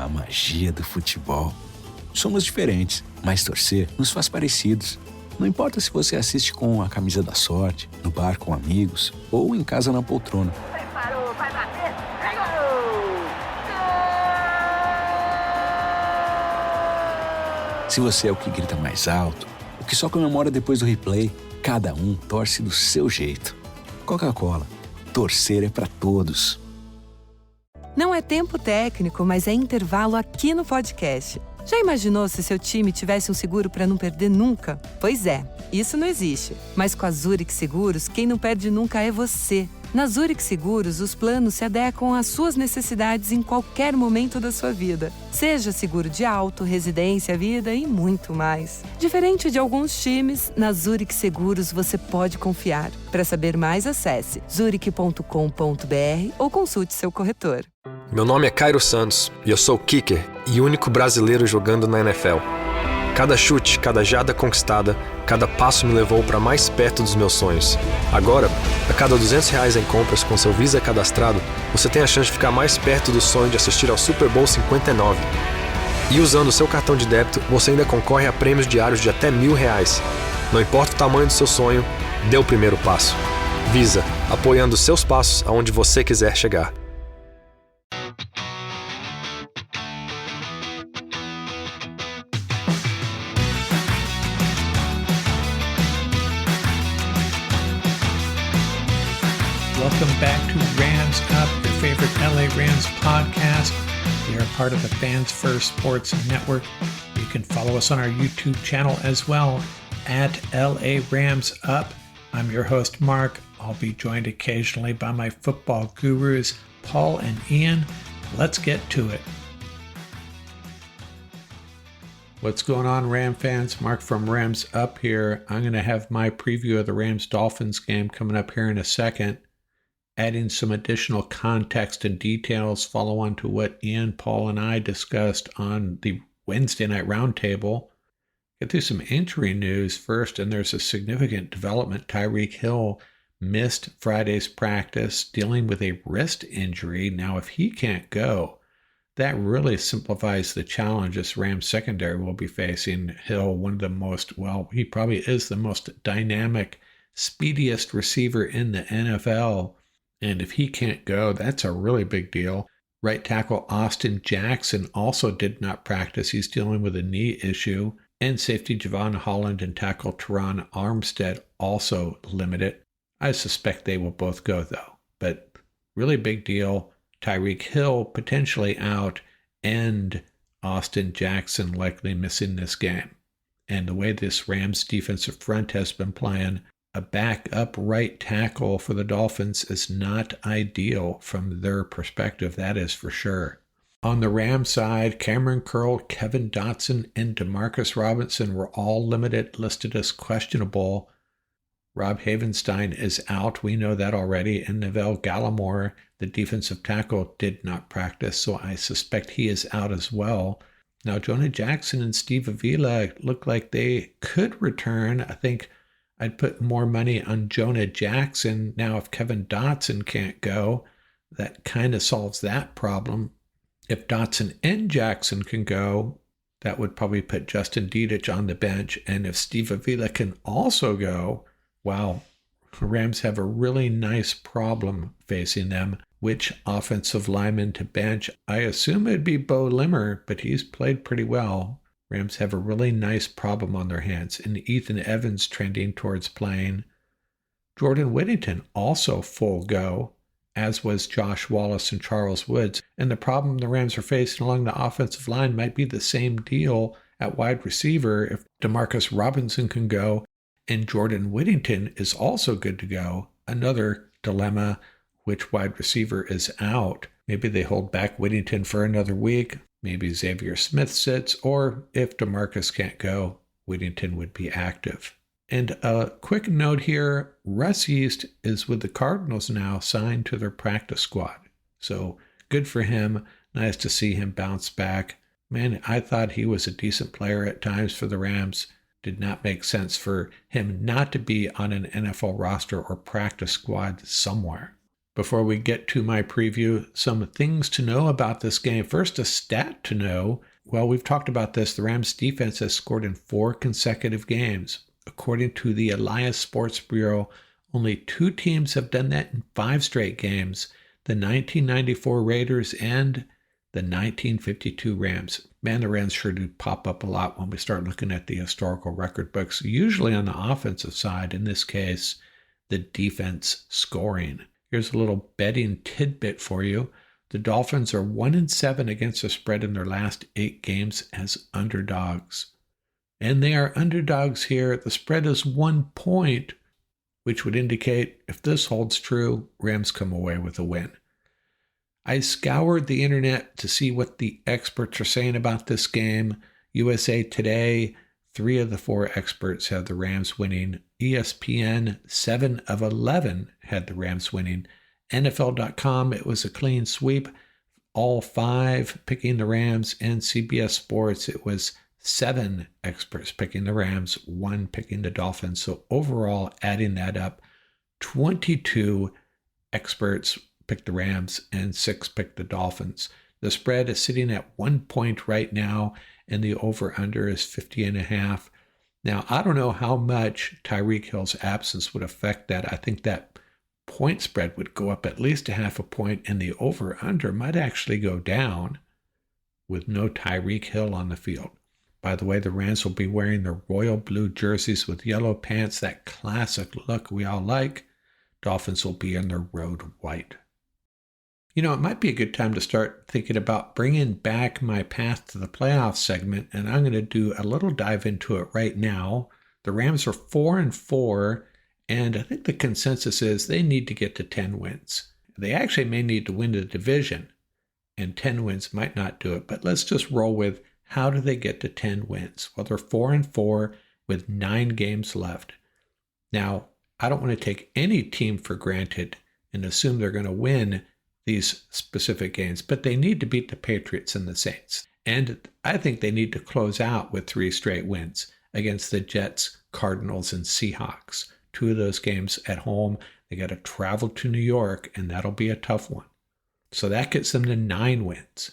a magia do futebol. Somos diferentes, mas torcer nos faz parecidos. Não importa se você assiste com a camisa da sorte, no bar com amigos ou em casa na poltrona. Preparou, vai bater, é gol! Se você é o que grita mais alto, o que só comemora depois do replay, cada um torce do seu jeito. Coca-Cola, torcer é pra todos. Não é tempo técnico, mas é intervalo aqui no podcast. Já imaginou se seu time tivesse um seguro para não perder nunca? Pois é, isso não existe. Mas com a Zurich Seguros, quem não perde nunca é você. Na Zurich Seguros, os planos se adequam às suas necessidades em qualquer momento da sua vida. Seja seguro de auto, residência, vida e muito mais. Diferente de alguns times, na Zurich Seguros você pode confiar. Para saber mais, acesse zurich.com.br ou consulte seu corretor. Meu nome é Cairo Santos e eu sou o kicker e único brasileiro jogando na NFL. Cada chute, cada jarda conquistada, cada passo me levou para mais perto dos meus sonhos. Agora, a cada R$200 em compras com seu Visa cadastrado, você tem a chance de ficar mais perto do sonho de assistir ao Super Bowl 59. E usando o seu cartão de débito, você ainda concorre a prêmios diários de até R$1.000. Não importa o tamanho do seu sonho, dê o primeiro passo. Visa, apoiando seus passos aonde você quiser chegar. Welcome back to Rams Up, your favorite LA Rams podcast. We are part of the Fans First Sports Network. You can follow us on our YouTube channel as well, at LA Rams Up. I'm your host, Mark. I'll be joined occasionally by my football gurus, Paul and Ian. Let's get to it. What's going on, Ram fans? Mark from Rams Up here. I'm going to have my preview of the Rams-Dolphins game coming up here in a second. Adding some additional context and details, follow on to what Ian, Paul, and I discussed on the Wednesday night roundtable. Get through some injury news first, and there's a significant development. Tyreke Hill missed Friday's practice, dealing with a wrist injury. Now, if he can't go, that really simplifies the challenge this Rams secondary will be facing. Hill, one of the most, well, he probably is the most dynamic, speediest receiver in the NFL. And if he can't go, that's a really big deal. Right tackle Austin Jackson also did not practice. He's dealing with a knee issue. And safety Javon Holland and tackle Teron Armstead also limited. I suspect they will both go, though. But really big deal. Tyreke Hill potentially out and Austin Jackson likely missing this game. And the way this Rams defensive front has been playing, a backup right tackle for the Dolphins is not ideal from their perspective, that is for sure. On the Rams side, Cameron Curl, Kevin Dotson, and Demarcus Robinson were all listed as questionable. Rob Havenstein is out, we know that already, and Neville Gallimore, the defensive tackle, did not practice, so I suspect he is out as well. Now, Jonah Jackson and Steve Avila look like they could return. I think I'd put more money on Jonah Jackson. Now, if Kevin Dotson can't go, that kind of solves that problem. If Dotson and Jackson can go, that would probably put Justin Dedich on the bench. And if Steve Avila can also go, wow, Rams have a really nice problem facing them. Which offensive lineman to bench? I assume it'd be Bo Limmer, but he's played pretty well. Rams have a really nice problem on their hands, and Ethan Evans trending towards playing. Jordan Whittington also full go, as was Josh Wallace and Charles Woods. And the problem the Rams are facing along the offensive line might be the same deal at wide receiver if Demarcus Robinson can go and Jordan Whittington is also good to go. Another dilemma, which wide receiver is out. Maybe they hold back Whittington for another week. Maybe Xavier Smith sits, or if DeMarcus can't go, Whittington would be active. And a quick note here, Russ Yeast is with the Cardinals now, signed to their practice squad. So good for him. Nice to see him bounce back. Man, I thought he was a decent player at times for the Rams. Did not make sense for him not to be on an NFL roster or practice squad somewhere. Before we get to my preview, some things to know about this game. First, a stat to know. Well, we've talked about this. The Rams defense has scored in 4 consecutive games. According to the Elias Sports Bureau, only 2 teams have done that in 5 straight games. The 1994 Raiders and the 1952 Rams. Man, the Rams sure do pop up a lot when we start looking at the historical record books, usually on the offensive side. In this case, the defense scoring. Here's a little betting tidbit for you. The Dolphins are 1-7 against the spread in their last 8 games as underdogs. And they are underdogs here. The spread is 1 point, which would indicate, if this holds true, Rams come away with a win. I scoured the internet to see what the experts are saying about this game. USA Today, 3 of the 4 experts have the Rams winning. ESPN, 7 of 11 had the Rams winning. NFL.com, it was a clean sweep. All 5 picking the Rams. And CBS Sports, it was 7 experts picking the Rams, 1 picking the Dolphins. So overall, adding that up, 22 experts picked the Rams and 6 picked the Dolphins. The spread is sitting at 1 point right now, and the over-under is 50.5. Now, I don't know how much Tyreke Hill's absence would affect that. I think that point spread would go up at least 0.5 point, and the over-under might actually go down with no Tyreke Hill on the field. By the way, the Rams will be wearing their royal blue jerseys with yellow pants, that classic look we all like. Dolphins will be in their road white. You know, it might be a good time to start thinking about bringing back my path to the playoffs segment, and I'm going to do a little dive into it right now. The Rams are 4-4, and I think the consensus is they need to get to 10 wins. They actually may need to win the division, and 10 wins might not do it, but let's just roll with how do they get to 10 wins? Well, they're 4-4 with 9 games left. Now, I don't want to take any team for granted and assume they're going to win these specific games, but they need to beat the Patriots and the Saints. And I think they need to close out with 3 straight wins against the Jets, Cardinals, and Seahawks. 2 of those games at home. They got to travel to New York, and that'll be a tough one. So that gets them to 9 wins.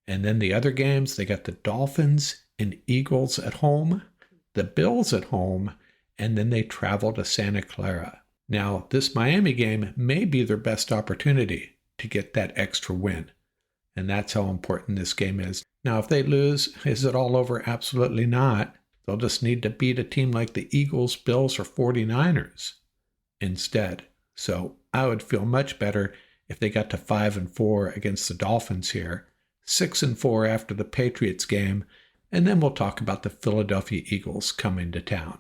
And then the other games, they got the Dolphins and Eagles at home, the Bills at home, and then they travel to Santa Clara. Now, this Miami game may be their best opportunity to get that extra win. And that's how important this game is. Now, if they lose, is it all over? Absolutely not. They'll just need to beat a team like the Eagles, Bills, or 49ers instead. So I would feel much better if they got to 5-4 against the Dolphins here, 6-4 after the Patriots game, and then we'll talk about the Philadelphia Eagles coming to town.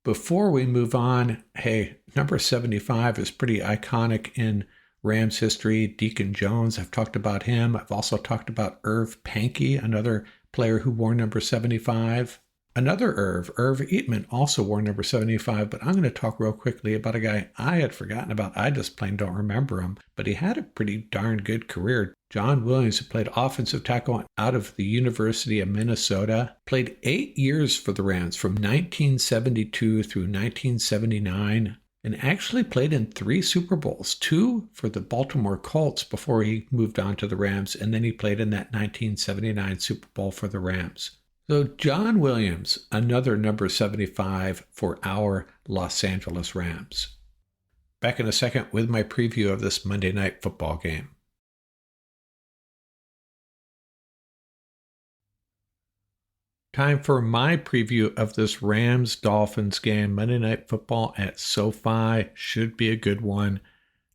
Before we move on, hey, number 75 is pretty iconic in Rams history. Deacon Jones, I've talked about him. I've also talked about Irv Pankey, another player who wore number 75. Another Irv Eatman, also wore number 75, but I'm going to talk real quickly about a guy I had forgotten about. I just plain don't remember him, but he had a pretty darn good career. John Williams, who played offensive tackle out of the University of Minnesota, played 8 years for the Rams from 1972 through 1979, and actually played in 3 Super Bowls, 2 for the Baltimore Colts before he moved on to the Rams, and then he played in that 1979 Super Bowl for the Rams. So John Williams, another number 75 for our Los Angeles Rams. Back in a second with my preview of this Monday Night Football game. Time for my preview of this Rams-Dolphins game. Monday Night Football at SoFi. Should be a good one.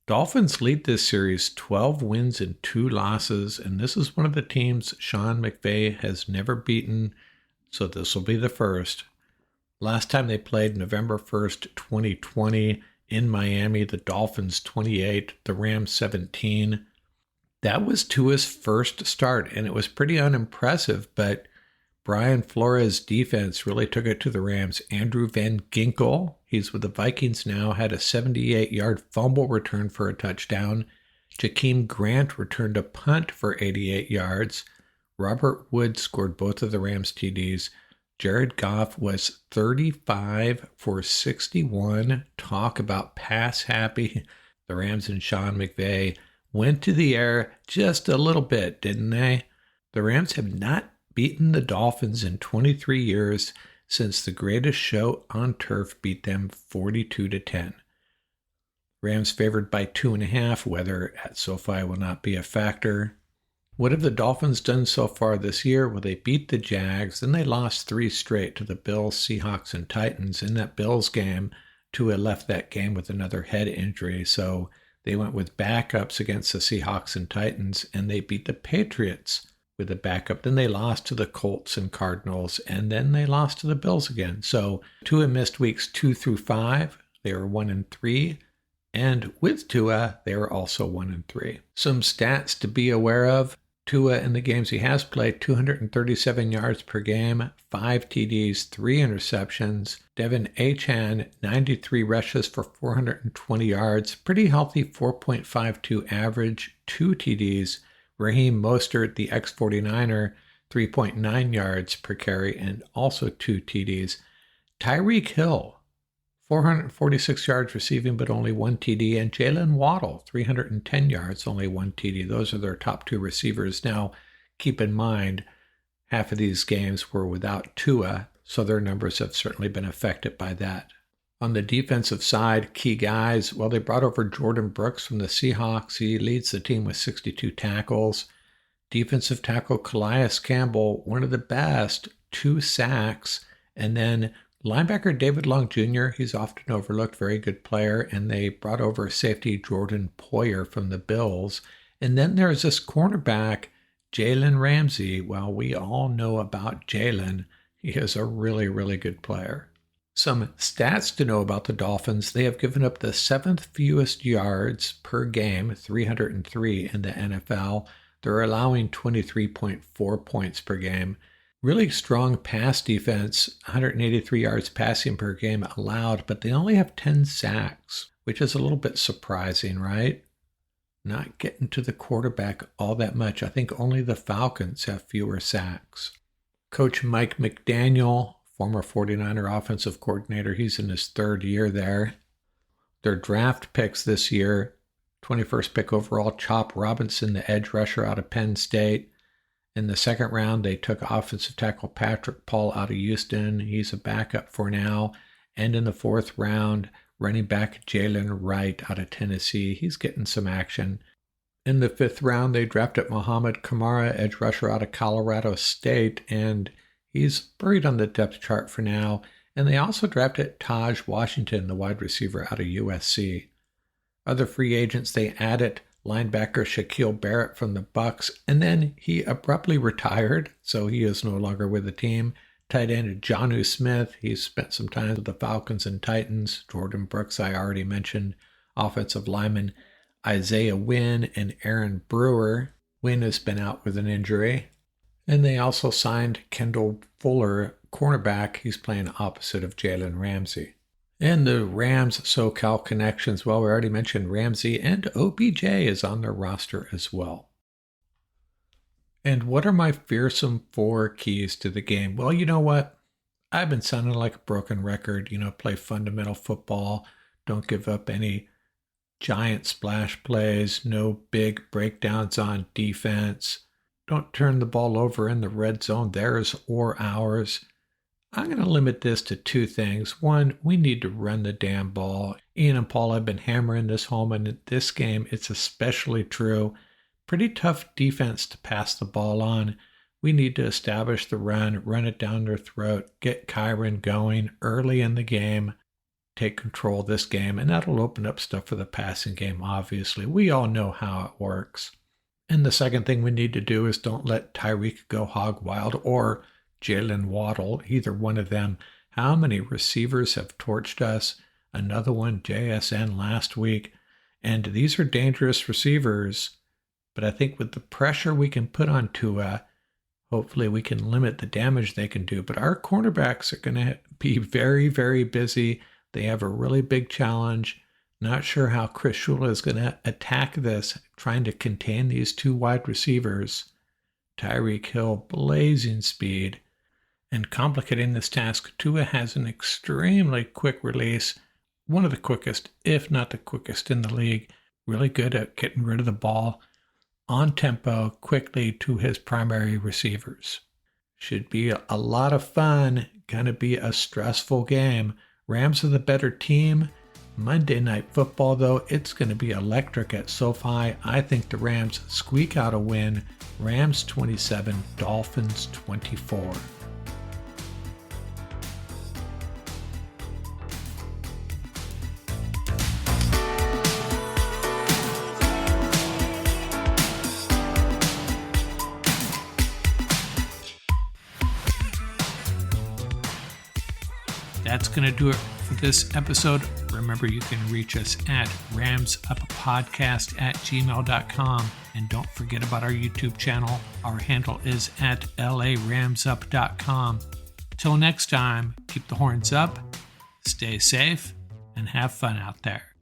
Dolphins lead this series 12 wins and 2 losses, and this is one of the teams Sean McVay has never beaten, so this will be the first. Last time they played November 1st, 2020 in Miami, the Dolphins 28, the Rams 17. That was Tua's first start, and it was pretty unimpressive, but Brian Flores' defense really took it to the Rams. Andrew Van Ginkel, he's with the Vikings now, had a 78-yard fumble return for a touchdown. Jakeem Grant returned a punt for 88 yards. Robert Wood scored both of the Rams' TDs. Jared Goff was 35 for 61. Talk about pass happy. The Rams and Sean McVay went to the air just a little bit, didn't they? The Rams have not beaten the Dolphins in 23 years since the greatest show on turf beat them 42-10. Rams favored by 2.5. Weather at SoFi will not be a factor. What have the Dolphins done so far this year? Well, they beat the Jags, then they lost 3 straight to the Bills, Seahawks, and Titans. In that Bills game, Tua left that game with another head injury, so they went with backups against the Seahawks and Titans, and they beat the Patriots with a backup. Then they lost to the Colts and Cardinals, and then they lost to the Bills again. So Tua missed weeks 2 through 5. They were 1-3. And with Tua, they were also 1-3. Some stats to be aware of. Tua, in the games he has played, 237 yards per game, 5 TDs, 3 interceptions. Devin Achane, 93 rushes for 420 yards. Pretty healthy 4.52 average, 2 TDs. Raheem Mostert, the ex-49er, 3.9 yards per carry and also 2 TDs. Tyreke Hill, 446 yards receiving, but only 1 TD. And Jalen Waddle, 310 yards, only 1 TD. Those are their top 2 receivers. Now, keep in mind, half of these games were without Tua, so their numbers have certainly been affected by that. On the defensive side, key guys, well, they brought over Jordan Brooks from the Seahawks. He leads the team with 62 tackles. Defensive tackle Calais Campbell, one of the best, 2 sacks. And then linebacker David Long Jr., he's often overlooked, very good player. And they brought over safety Jordan Poyer from the Bills. And then there's this cornerback, Jalen Ramsey. Well, we all know about Jalen. He is a really, really good player. Some stats to know about the Dolphins. They have given up the 7th fewest yards per game, 303 in the NFL. They're allowing 23.4 points per game. Really strong pass defense, 183 yards passing per game allowed, but they only have 10 sacks, which is a little bit surprising, right? Not getting to the quarterback all that much. I think only the Falcons have fewer sacks. Coach Mike McDaniel, former 49er offensive coordinator, he's in his 3rd year there. Their draft picks this year, 21st pick overall, Chop Robinson, the edge rusher out of Penn State. In the 2nd round, they took offensive tackle Patrick Paul out of Houston. He's a backup for now. And in the 4th round, running back Jalen Wright out of Tennessee. He's getting some action. In the 5th round, they drafted Muhammad Kamara, edge rusher out of Colorado State, and he's buried on the depth chart for now. And they also drafted Taj Washington, the wide receiver out of USC. Other free agents, they added linebacker Shaquille Barrett from the Bucks, and then he abruptly retired, so he is no longer with the team. Tight end Jonnu Smith, he's spent some time with the Falcons and Titans. Jordan Brooks, I already mentioned. Offensive lineman Isaiah Wynn and Aaron Brewer. Wynn has been out with an injury. And they also signed Kendall Fuller, cornerback. He's playing opposite of Jalen Ramsey. And the Rams SoCal connections, well, we already mentioned Ramsey, and OBJ is on their roster as well. And what are my fearsome 4 keys to the game? Well, you know what? I've been sounding like a broken record. Play fundamental football. Don't give up any giant splash plays. No big breakdowns on defense. Don't turn the ball over in the red zone, theirs or ours. I'm going to limit this to 2 things. 1, we need to run the damn ball. Ian and Paul have been hammering this home, and in this game, it's especially true. Pretty tough defense to pass the ball on. We need to establish the run it down their throat, get Kyron going early in the game, take control of this game, and that'll open up stuff for the passing game, obviously. We all know how it works. And the second thing we need to do is don't let Tyreke go hog wild or Jalen Waddle, either one of them. How many receivers have torched us? Another one, JSN, last week. And these are dangerous receivers. But I think with the pressure we can put on Tua, hopefully we can limit the damage they can do. But our cornerbacks are going to be very, very busy. They have a really big challenge. Not sure how Chris Shula is going to attack this, trying to contain these 2 wide receivers. Tyreke Hill, blazing speed. And complicating this task, Tua has an extremely quick release. one of the quickest, if not the quickest in the league. Really good at getting rid of the ball on tempo quickly to his primary receivers. Should be a lot of fun. Gonna be a stressful game. Rams are the better team. Monday Night Football, though, it's going to be electric at SoFi. I think the Rams squeak out a win. Rams 27, Dolphins 24. That's going to do it for this episode. Remember, you can reach us at ramsuppodcast@gmail.com. And don't forget about our YouTube channel. Our handle is at laramsup.com. Till next time, keep the horns up, stay safe, and have fun out there.